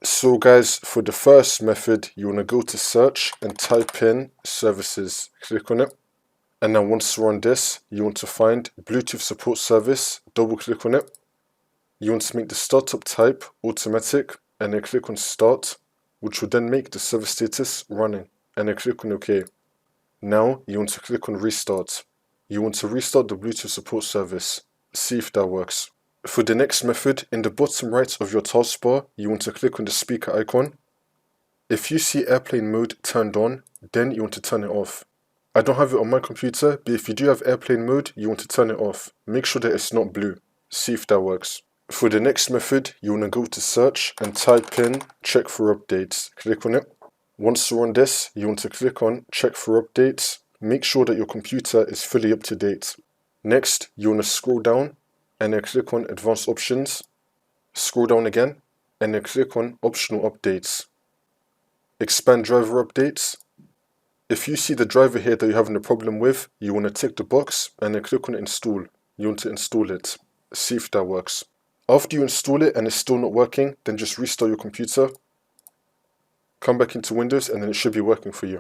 So guys, for the first method, you want to go to search and type in services. Click on it. And then once you're on this, you want to find Bluetooth support service. Double click on it. You want to make the startup type automatic and then click on start, which will then make the server status running, and then click on OK. Now you want to click on restart. You want to restart the Bluetooth support service. See if that works. For the next method, in the bottom right of your taskbar, you want to click on the speaker icon. If you see airplane mode turned on, then you want to turn it off. I don't have it on my computer, but if you do have airplane mode, you want to turn it off. Make sure that it's not blue. See if that works. For the next method, you want to go to search and type in check for updates. Click on it. Once you're on this, you want to click on check for updates. Make sure that your computer is fully up to date. Next, you want to scroll down and then click on advanced options. Scroll down again and then click on optional updates. Expand driver updates. If you see the driver here that you're having a problem with, you want to tick the box and then click on install. You want to install it. See if that works. After you install it and it's still not working, then just restart your computer. Come back into Windows and then it should be working for you.